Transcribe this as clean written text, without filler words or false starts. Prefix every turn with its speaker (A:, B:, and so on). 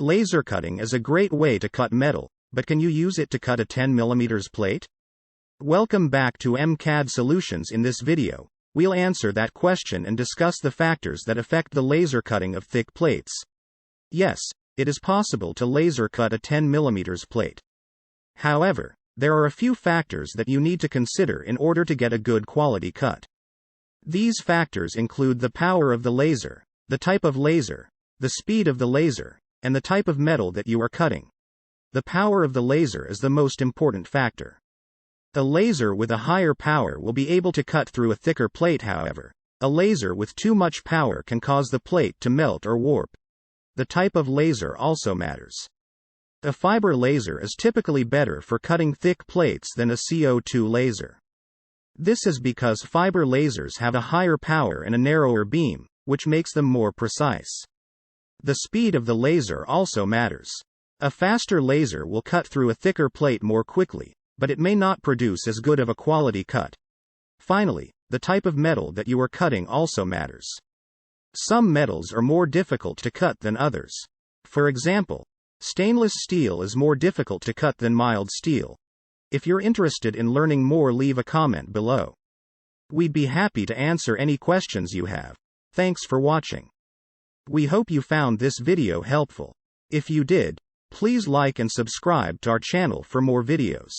A: Laser cutting is a great way to cut metal, but can you use it to cut a 10 mm plate? Welcome back to MCAD Solutions. In this video, we'll answer that question and discuss the factors that affect the laser cutting of thick plates. Yes, it is possible to laser cut a 10 mm plate. However, there are a few factors that you need to consider in order to get a good quality cut. These factors include the power of the laser, the type of laser, the speed of the laser, and the type of metal that you are cutting. The power of the laser is the most important factor. A laser with a higher power will be able to cut through a thicker plate. However, a laser with too much power can cause the plate to melt or warp. The type of laser also matters. A fiber laser is typically better for cutting thick plates than a CO2 laser. This is because fiber lasers have a higher power and a narrower beam, which makes them more precise. The speed of the laser also matters. A faster laser will cut through a thicker plate more quickly, but it may not produce as good of a quality cut. Finally, the type of metal that you are cutting also matters. Some metals are more difficult to cut than others. For example, stainless steel is more difficult to cut than mild steel. If you're interested in learning more, leave a comment below. We'd be happy to answer any questions you have. Thanks for watching. We hope you found this video helpful. If you did, please like and subscribe to our channel for more videos.